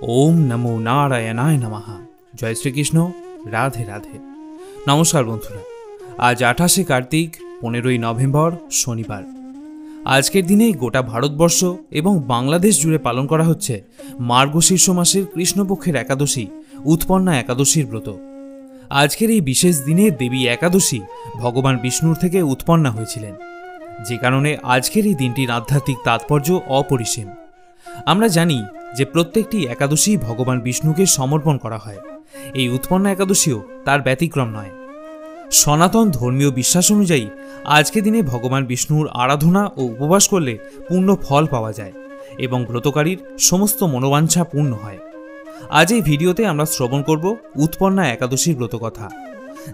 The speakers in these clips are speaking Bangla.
ओम नमो नारायणाय नमः। जय श्रीकृष्ण। राधे राधे। नमस्कार बंधुरा, आज 28 कार्तिक 15 नवेम्बर शनिवार। आजकेर दिने गोटा भारतवर्ष एवं बांग्लादेश जुड़े पालन करा होच्छे मार्गशीर्ष मासेर कृष्णपक्षेर एकादशी उत्पन्ना एकादशीर व्रत। आजकेर এই विशेष दिने देवी एकादशी भगवान विष्णुर थेके उत्पन्ना हयेछिलेन, जे कारणे आजकेर এই दिनটির आध्यात्मिक तात्पर्य अपरिसीम। আমরা জানি যে প্রত্যেকটি একাদশী ভগবান বিষ্ণুকে সমর্পণ করা হয়। এই উৎপন্ন একাদশীও তার ব্যতিক্রম নয়। সনাতন ধর্মীয় বিশ্বাস অনুযায়ী আজকে দিনে ভগবান বিষ্ণুর আরাধনা ও উপবাস করলে পূর্ণ ফল পাওয়া যায় এবং ব্রতকারীর সমস্ত মনোবাঞ্ছা পূর্ণ হয়। আজ এই ভিডিওতে আমরা শ্রবণ করব উৎপন্না একাদশীর ব্রতকথা।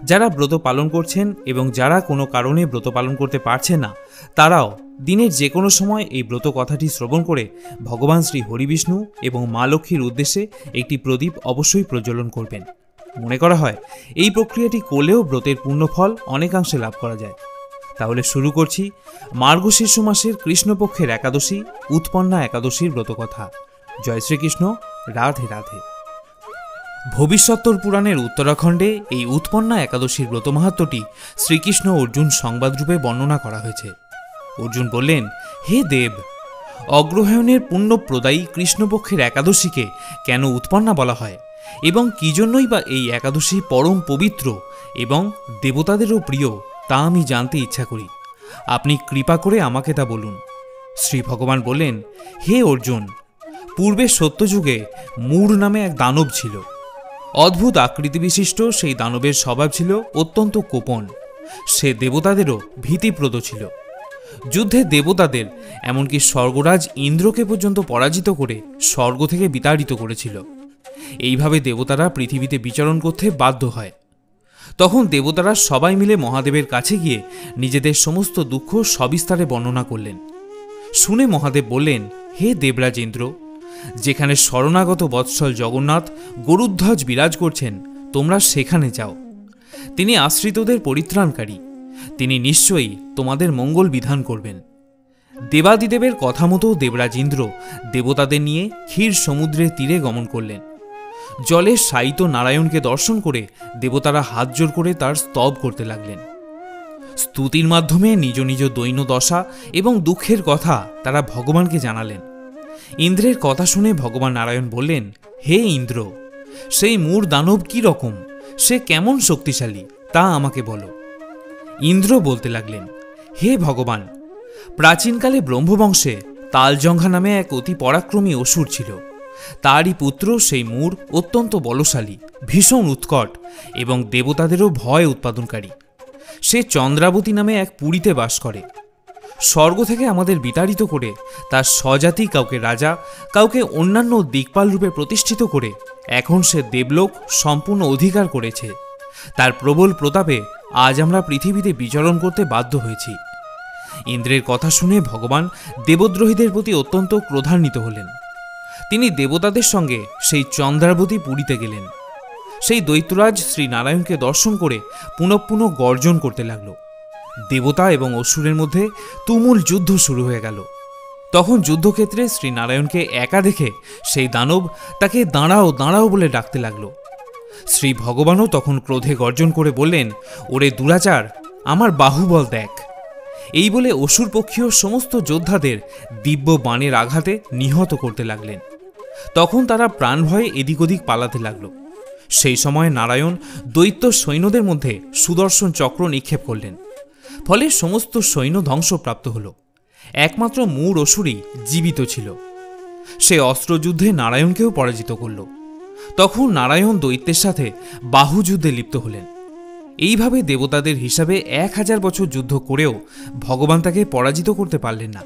যারা ব্রত পালন করছেন এবং যারা কোনো কারণে ব্রত পালন করতে পারছেন না, তারাও দিনের যে কোনো সময় এই ব্রত কথাটি শ্রবণ করে ভগবান শ্রী হরিবিষ্ণু এবং মা লক্ষ্মীর উদ্দেশ্যে একটি প্রদীপ অবশ্যই প্রজ্বলন করবেন। মনে করা হয় এই প্রক্রিয়াটি করলেও ব্রতের পূর্ণফল অনেকাংশে লাভ করা যায়। তাহলে শুরু করছি মার্গশীর্ষ মাসের কৃষ্ণপক্ষের একাদশী উৎপন্না একাদশীর ব্রতকথা। জয় শ্রীকৃষ্ণ। রাধে রাধে। ভবিষ্যত্তর পুরাণের উত্তরাখণ্ডে এই উৎপন্না একাদশীর ব্রত মাহাত্ম্যটি শ্রীকৃষ্ণ অর্জুন সংবাদরূপে বর্ণনা করা হয়েছে। অর্জুন বললেন, হে দেব, অগ্রহায়ণের পুণ্যপ্রদায়ী কৃষ্ণপক্ষের একাদশীকে কেন উৎপন্না বলা হয় এবং কি জন্যই বা এই একাদশী পরম পবিত্র এবং দেবতাদেরও প্রিয় তা আমি জানতে ইচ্ছা করি। আপনি কৃপা করে আমাকে তা বলুন। শ্রী ভগবান বললেন, হে অর্জুন, পূর্বে সত্যযুগে মূঢ় নামে এক দানব ছিল। অদ্ভুত আকৃতি বিশিষ্ট সেই দানবের স্বভাব ছিল অত্যন্ত কোপন। সে দেবতাদেরও ভীতিপ্রদ ছিল। যুদ্ধে দেবতাদের এমনকি স্বর্গরাজ ইন্দ্রকে পর্যন্ত পরাজিত করে স্বর্গ থেকে বিতাড়িত করেছিল। এইভাবে দেবতারা পৃথিবীতে বিচরণ করতে বাধ্য হয়। তখন দেবতারা সবাই মিলে মহাদেবের কাছে গিয়ে নিজেদের সমস্ত দুঃখ সবিস্তারে বর্ণনা করলেন। শুনে মহাদেব বললেন, হে দেবরাজ ইন্দ্র, যেখানে শরণাগত বৎসল জগন্নাথ গরুধ্বজ বিরাজ করছেন, তোমরা সেখানে যাও। তিনি আশ্রিতদের পরিত্রাণকারী, তিনি নিশ্চয়ই তোমাদের মঙ্গল বিধান করবেন। দেবাদিদেবের কথা মতো দেবরাজ ইন্দ্র দেবতাদের নিয়ে ক্ষীর সমুদ্রের তীরে গমন করলেন। জলে শায়িত নারায়ণকে দর্শন করে দেবতারা হাত জোড় করে তার স্তব করতে লাগলেন। স্তুতির মাধ্যমে নিজ নিজ দৈন্য দশা এবং দুঃখের কথা তারা ভগবানকে জানালেন। ইন্দ্রের কথা শুনে ভগবান নারায়ণ বললেন, হে ইন্দ্র, সেই মূঢ় দানব কি রকম, সে কেমন শক্তিশালী তা আমাকে বলো। ইন্দ্র বলতে লাগলেন, হে ভগবান, প্রাচীনকালে ব্রহ্মবংশে তালজঙ্ঘা নামে এক অতি পরাক্রমী অসুর ছিল। তারই পুত্র সেই মূঢ় অত্যন্ত বলশালী, ভীষণ উৎকট এবং দেবতাদেরও ভয় উৎপাদনকারী। সে চন্দ্রাবতী নামে এক পুরীতে বাস করে। স্বর্গ থেকে আমাদের বিতাড়িত করে তার স্বজাতি কাউকে রাজা, কাউকে অন্যান্য দিকপাল রূপে প্রতিষ্ঠিত করে এখন সে দেবলোক সম্পূর্ণ অধিকার করেছে। তার প্রবল প্রতাপে আজ আমরা পৃথিবীতে বিচরণ করতে বাধ্য হয়েছি। ইন্দ্রের কথা শুনে ভগবান দেবদ্রোহীদের প্রতি অত্যন্ত ক্রোধান্বিত হলেন। তিনি দেবতাদের সঙ্গে সেই চন্দ্রাবতী পুরীতে গেলেন। সেই দৈত্যরাজ শ্রী নারায়ণকে দর্শন করে পুনঃ পুনঃ গর্জন করতে লাগল। দেবতা এবং অসুরের মধ্যে তুমুল যুদ্ধ শুরু হয়ে গেল। তখন যুদ্ধক্ষেত্রে শ্রী নারায়ণকে একা দেখে সেই দানব তাকে দাঁড়াও দাঁড়াও বলে ডাকতে লাগল। শ্রী ভগবানও তখন ক্রোধে গর্জন করে বললেন, ওরে দুরাচার, আমার বাহুবল দেখ। এই বলে অসুরপক্ষীয় সমস্ত যোদ্ধাদের দিব্য বাণের আঘাতে নিহত করতে লাগলেন। তখন তারা প্রাণ ভয়ে এদিক ওদিক পালাতে লাগল। সেই সময় নারায়ণ দৈত্য সৈন্যদের মধ্যে সুদর্শন চক্র নিক্ষেপ করলেন। ফলে সমস্ত সৈন্য ধ্বংসপ্রাপ্ত হল। একমাত্র মূঢ় অসুরই জীবিত ছিল। সে অস্ত্রযুদ্ধে নারায়ণকেও পরাজিত করল। তখন নারায়ণ দৈত্যের সাথে বাহুযুদ্ধে লিপ্ত হলেন। এইভাবে দেবতাদের হিসাবে 1000 বছর যুদ্ধ করেও ভগবান তাকে পরাজিত করতে পারলেন না।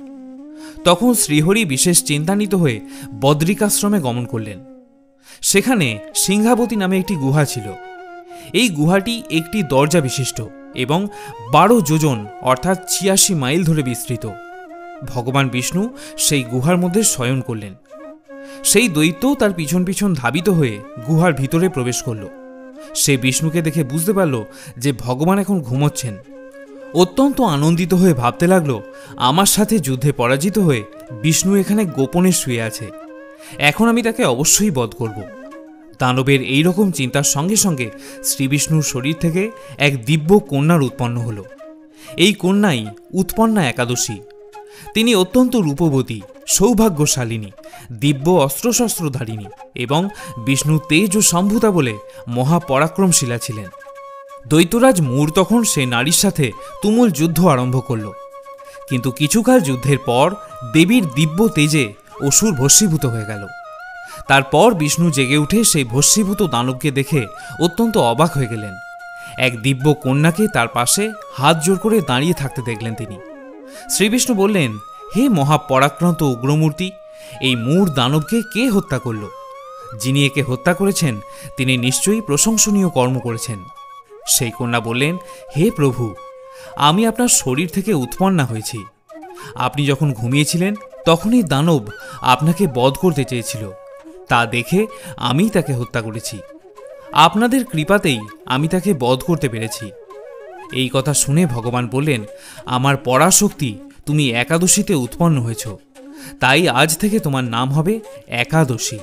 তখন শ্রীহরি বিশেষ চিন্তান্বিত হয়ে বদ্রিকাশ্রমে গমন করলেন। সেখানে সিংহাবতী নামে একটি গুহা ছিল। এই গুহাটি একটি দরজা বিশিষ্ট এবং 12 যোজন অর্থাৎ 86 মাইল ধরে বিস্তৃত। ভগবান বিষ্ণু সেই গুহার মধ্যে শয়ন করলেন। সেই দৈত্য তার পিছন পিছন ধাবিত হয়ে গুহার ভিতরে প্রবেশ করল। সে বিষ্ণুকে দেখে বুঝতে পারল যে ভগবান এখন ঘুমোচ্ছেন। অত্যন্ত আনন্দিত হয়ে ভাবতে লাগল, আমার সাথে যুদ্ধে পরাজিত হয়ে বিষ্ণু এখানে গোপনে শুয়ে আছে। এখন আমি তাকে অবশ্যই বধ করব। দানবের এই রকম চিন্তার সঙ্গে সঙ্গে শ্রীবিষ্ণুর শরীর থেকে এক দিব্য কন্যার উৎপন্ন হল। এই কন্যাই উৎপন্না একাদশী। তিনি অত্যন্ত রূপবতী, সৌভাগ্যশালিনী, দিব্য অস্ত্রশস্ত্রধারিণী এবং বিষ্ণু তেজ ও সম্ভূতা বলে মহাপরাক্রমশীলা ছিলেন। দৈত্যরাজ মূর তখন সে নারীর সাথে তুমুল যুদ্ধ আরম্ভ করল। কিন্তু কিছুকাল যুদ্ধের পর দেবীর দিব্য তেজে অসুর ভস্মীভূত হয়ে গেল। তারপর বিষ্ণু জেগে উঠে সেই ভস্মীভূত দানবকে দেখে অত্যন্ত অবাক হয়ে গেলেন। এক দিব্য কন্যাকে তার পাশে হাত জোর করে দাঁড়িয়ে থাকতে দেখলেন তিনি। শ্রীবিষ্ণু বললেন, হে মহাপরাক্রান্ত উগ্রমূর্তি, এই মূঢ় দানবকে কে হত্যা করল? যিনি একে হত্যা করেছেন তিনি নিশ্চয়ই প্রশংসনীয় কর্ম করেছেন। সেই কন্যা বললেন, হে প্রভু, আমি আপনার শরীর থেকে উৎপন্না হয়েছি। আপনি যখন ঘুমিয়েছিলেন তখনই দানব আপনাকে বধ করতে চেয়েছিল। তা দেখে আমি তাকে হত্যা করেছি। আপনাদের কৃপাতেই আমি তাকে বধ করতে পেরেছি। এই কথা শুনে ভগবান বললেন, আমার পরাশক্তি, তুমি একাদশীতে উৎপন্ন হয়েছ, তাই আজ থেকে তোমার নাম হবে একাদশী।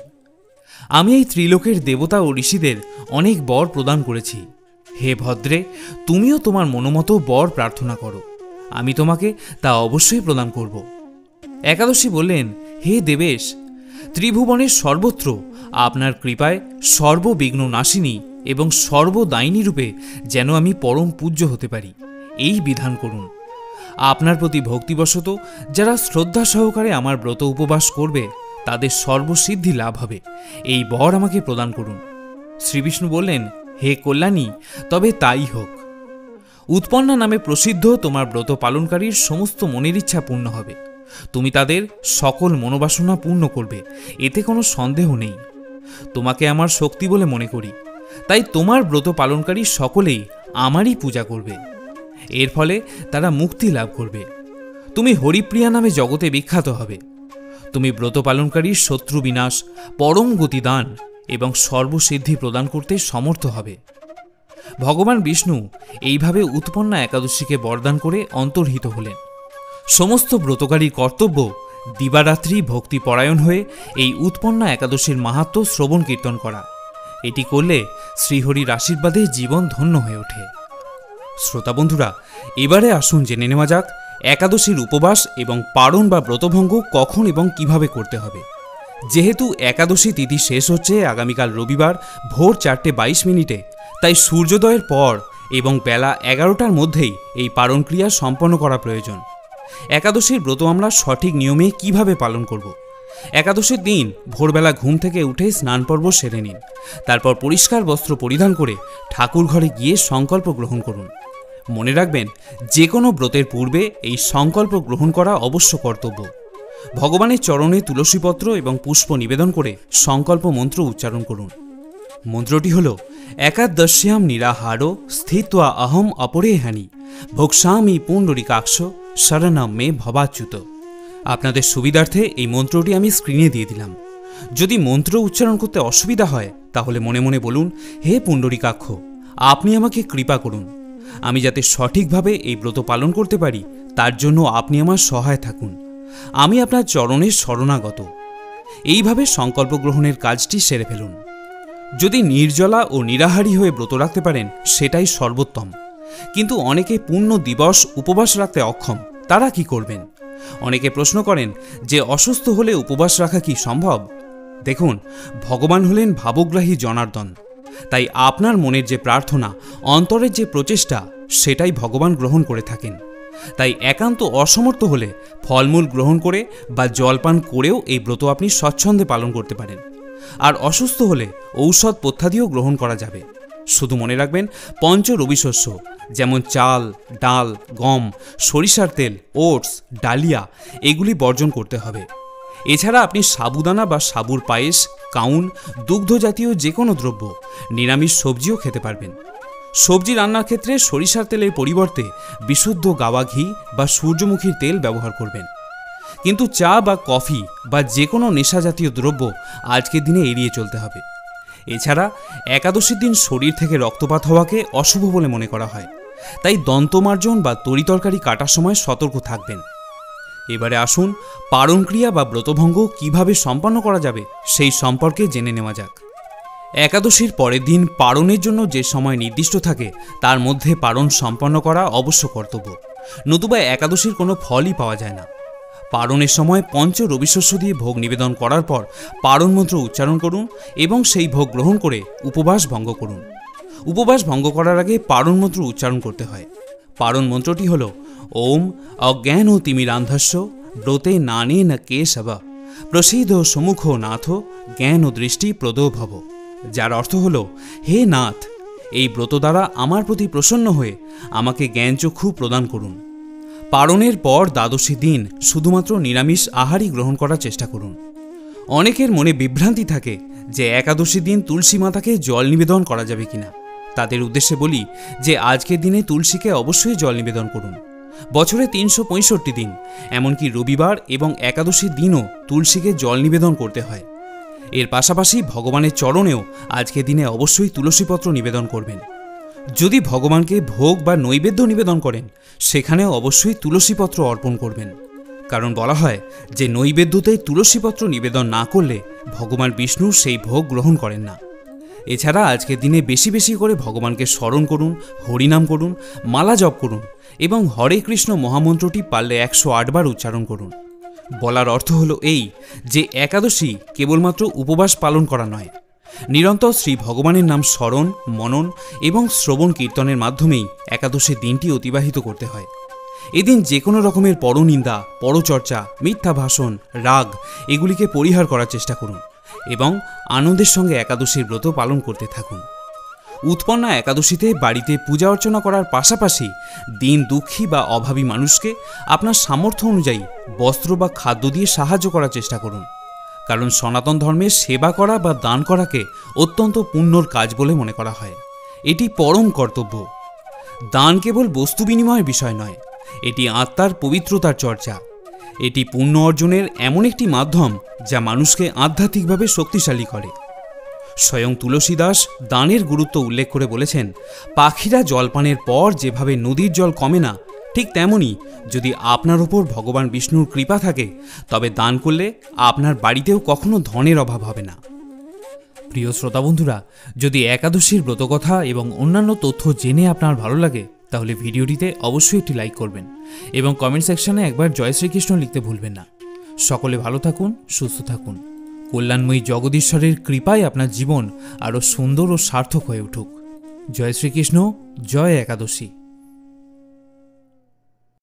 আমি এই ত্রিলোকের দেবতা ও ঋষিদের অনেক বর প্রদান করেছি। হে ভদ্রে, তুমিও তোমার মনোমতো বর প্রার্থনা করো, আমি তোমাকে তা অবশ্যই প্রদান করব। একাদশী বললেন, হে দেবেশ, ত্রিভুবনের সর্বত্র আপনার কৃপায় সর্ববিঘ্ন নাশিনী এবং সর্বদায়িনী রূপে যেন আমি পরম পূজ্য হতে পারি, এই বিধান করুন। আপনার প্রতি ভক্তিবশত যারা শ্রদ্ধা সহকারে আমার ব্রত উপবাস করবে তাদের সর্বসিদ্ধি লাভ হবে, এই বর আমাকে প্রদান করুন। শ্রীবিষ্ণু বললেন, হে কল্যাণী, তবে তাই হোক। উৎপন্না নামে প্রসিদ্ধ তোমার ব্রত পালনকারীর সমস্ত মনের ইচ্ছা পূর্ণ হবে। তুমি তাদের সকল মনোবাসনা পূর্ণ করবে, এতে কোনো সন্দেহ নেই। তোমাকে আমার শক্তি বলে মনে করি, তাই তোমার ব্রত পালনকারী সকলেই আমারই পূজা করবে। এর ফলে তারা মুক্তি লাভ করবে। তুমি হরিপ্রিয়া নামে জগতে বিখ্যাত হবে। তুমি ব্রত পালনকারীর শত্রু বিনাশ, পরম গতিদান এবং সর্বসিদ্ধি প্রদান করতে সমর্থ হবে। ভগবান বিষ্ণু এইভাবে উৎপন্না একাদশীকে বরদান করে অন্তর্হিত হলেন। সমস্ত ব্রতকারীর কর্তব্য দিবারাত্রি ভক্তিপরায়ণ হয়ে এই উৎপন্না একাদশীর মাহাত্ম্য শ্রবণ কীর্তন করা। এটি করলে শ্রীহরির আশীর্বাদে জীবন ধন্য হয়ে ওঠে। শ্রোতা বন্ধুরা, এবারে আসুন জেনে নেওয়া যাক একাদশীর উপবাস এবং পারণ বা ব্রতভঙ্গ কখন এবং কিভাবে করতে হবে। যেহেতু একাদশী তিথি শেষ হচ্ছে আগামীকাল রবিবার ভোর 4:22, তাই সূর্যোদয়ের পর এবং বেলা 11টার মধ্যেই এই পারণ ক্রিয়া সম্পন্ন করা প্রয়োজন। একাদশীর ব্রত আমরা সঠিক নিয়মে কিভাবে পালন করব? একাদশীর দিন ভোরবেলা ঘুম থেকে উঠে স্নান পর্ব সেরে নিন। তারপর পরিষ্কার বস্ত্র পরিধান করে ঠাকুর ঘরে গিয়ে সংকল্প গ্রহণ করুন। মনে রাখবেন, যে কোনো ব্রতের পূর্বে এই সংকল্প গ্রহণ করা অবশ্য কর্তব্য। ভগবানের চরণে তুলসীপত্র এবং পুষ্প নিবেদন করে সংকল্প মন্ত্র উচ্চারণ করুন। মন্ত্রটি হল, একাদশ্যাম নিরাহারো স্থিত্বা অহম অপরেহানি ভোক্সামি পুণ্ডরিকাক্ষ শরণম মে ভবাচ্যুত। আপনাদের সুবিধার্থে এই মন্ত্রটি আমি স্ক্রিনে দিয়ে দিলাম। যদি মন্ত্র উচ্চারণ করতে অসুবিধা হয় তাহলে মনে মনে বলুন, হে পুণ্ডরিকাক্ষ, আপনি আমাকে কৃপা করুন। আমি যাতে সঠিকভাবে এই ব্রত পালন করতে পারি তার জন্য আপনি আমার সহায় থাকুন। আমি আপনার চরণে শরণাগত। এইভাবে সংকল্প গ্রহণের কাজটি সেরে ফেলুন। যদি নির্জলা ও নিরাহারী হয়ে ব্রত রাখতে পারেন সেটাই সর্বোত্তম। কিন্তু অনেকে পূর্ণ দিবস উপবাস রাখতে অক্ষম, তারা কি করবেন? অনেকে প্রশ্ন করেন যে অসুস্থ হলে উপবাস রাখা কি সম্ভব? দেখুন, ভগবান হলেন ভাবগ্রাহী জনার্দন। তাই আপনার মনের যে প্রার্থনা, অন্তরের যে প্রচেষ্টা, সেটাই ভগবান গ্রহণ করে থাকেন। তাই একান্ত অসমর্থ হলে ফলমূল গ্রহণ করে বা জলপান করেও এই ব্রত আপনি স্বচ্ছন্দে পালন করতে পারেন। আর অসুস্থ হলে ঔষধ পথ্যাদিও গ্রহণ করা যাবে। শুধু মনে রাখবেন, পঞ্চ রবিশস্য যেমন চাল, ডাল, গম, সরিষার তেল, ওটস, ডালিয়া এগুলি বর্জন করতে হবে। এছাড়া আপনি সাবুদানা বা সাবুর পায়েস, কাউন, দুগ্ধ জাতীয় যে কোনো দ্রব্য, নিরামিষ সবজিও খেতে পারবেন। সবজি রান্নার ক্ষেত্রে সরিষার তেলের পরিবর্তে বিশুদ্ধ গাওয়া ঘি বা সূর্যমুখীর তেল ব্যবহার করবেন। কিন্তু চা বা কফি বা যে কোনো নেশা জাতীয় দ্রব্য আজকের দিনে এড়িয়ে চলতে হবে। এছাড়া একাদশীর দিন শরীর থেকে রক্তপাত হওয়াকে অশুভ বলে মনে করা হয়, তাই দন্তমার্জন বা তরিতরকারি কাটার সময় সতর্ক থাকবেন। এবারে আসুন পারণ ক্রিয়া বা ব্রতভঙ্গ কিভাবে সম্পন্ন করা যাবে সেই সম্পর্কে জেনে নেওয়া যাক। একাদশীর পরের দিন পারণের জন্য যে সময় নির্দিষ্ট থাকে তার মধ্যে পারণ সম্পন্ন করা অবশ্য কর্তব্য, নতুবা একাদশীর কোনো ফলই পাওয়া যায় না। পারণের সময় পঞ্চ রবিশস্য দিয়ে ভোগ নিবেদন করার পর পারণ মন্ত্র উচ্চারণ করুন এবং সেই ভোগ গ্রহণ করে উপবাস ভঙ্গ করুন। উপবাস ভঙ্গ করার আগে পারণ মন্ত্র উচ্চারণ করতে হয়। পারণ মন্ত্রটি হল ওম অজ্ঞান ও তিমিরান্ধস্য ব্রতে নানে ন কেশব প্রসিদ্ধ সমুখ নাথ জ্ঞান ও দৃষ্টি প্রদো ভব, যার অর্থ হল, হে নাথ, এই ব্রত দ্বারা আমার প্রতি প্রসন্ন হয়ে আমাকে জ্ঞানচক্ষু প্রদান করুন। পারণের পর দ্বাদশী দিন শুধুমাত্র নিরামিষ আহারই গ্রহণ করার চেষ্টা করুন। অনেকের মনে বিভ্রান্তি থাকে যে একাদশী দিন তুলসী মাতাকে জল নিবেদন করা যাবে কিনা। তাদের উদ্দেশ্যে বলি যে আজকের দিনে তুলসীকে অবশ্যই জল নিবেদন করুন। বছরে 365 দিন, এমনকি রবিবার এবং একাদশীর দিনও তুলসীকে জল নিবেদন করতে হয়। এর পাশাপাশি ভগবানের চরণেও আজকের দিনে অবশ্যই তুলসীপত্র নিবেদন করবেন। যদি ভগবানকে ভোগ বা নৈবেদ্য নিবেদন করেন সেখানেও অবশ্যই তুলসীপত্র অর্পণ করবেন, কারণ বলা হয় যে নৈবেদ্যতে তুলসীপত্র নিবেদন না করলে ভগবান বিষ্ণু সেই ভোগ গ্রহণ করেন না। এছাড়া আজকের দিনে বেশি বেশি করে ভগবানকে স্মরণ করুন, হরিনাম করুন, মালা জপ করুন এবং হরে কৃষ্ণ মহামন্ত্রটি পারলে 108 বার উচ্চারণ করুন। বলার অর্থ হলো এই যে একাদশী কেবলমাত্র উপবাস পালন করা নয়, নিরন্তর শ্রী ভগবানের নাম স্মরণ, মনন এবং শ্রবণ কীর্তনের মাধ্যমেই একাদশীর দিনটি অতিবাহিত করতে হয়। এদিন যে কোনো রকমের পরনিন্দা, পরচর্চা, মিথ্যা ভাষণ, রাগ এগুলিকে পরিহার করার চেষ্টা করুন এবং আনন্দের সঙ্গে একাদশীর ব্রত পালন করতে থাকুন। উৎপন্না একাদশীতে বাড়িতে পূজা অর্চনা করার পাশাপাশি দিন দুঃখী বা অভাবী মানুষকে আপনার সামর্থ্য অনুযায়ী বস্ত্র বা খাদ্য দিয়ে সাহায্য করার চেষ্টা করুন, কারণ সনাতন ধর্মে সেবা করা বা দান করাকে অত্যন্ত পুণ্যর কাজ বলে মনে করা হয়। এটি পরম কর্তব্য। দান কেবল বস্তু বিনিময়ের বিষয় নয়, এটি আত্মার পবিত্রতার চর্চা। এটি পুণ্য অর্জনের এমন একটি মাধ্যম যা মানুষকে আধ্যাত্মিকভাবে শক্তিশালী করে। স্বয়ং তুলসীদাস দানের গুরুত্ব উল্লেখ করে বলেছেন, পাখিরা জলপানের পর যেভাবে নদীর জল কমে না, ঠিক তেমনি যদি আপনার ওপর ভগবান বিষ্ণুর কৃপা থাকে তবে দান করলে আপনার বাড়িতেও কখনো ধনের অভাব হবে না। প্রিয় শ্রোতা বন্ধুরা, যদি একাদশীর ব্রতকথা এবং অন্যান্য তথ্য জেনে আপনার ভালো লাগে তাহলে ভিডিওটিতে অবশ্যই একটি লাইক করবেন এবং কমেন্ট সেকশনে একবার জয় শ্রীকৃষ্ণ লিখতে ভুলবেন না। সকলে ভালো থাকুন, সুস্থ থাকুন। কল্যাণময়ী জগদীশ্বরের কৃপায় আপনার জীবন আরও সুন্দর ও সার্থক হয়ে উঠুক। জয় শ্রীকৃষ্ণ, জয় একাদশী।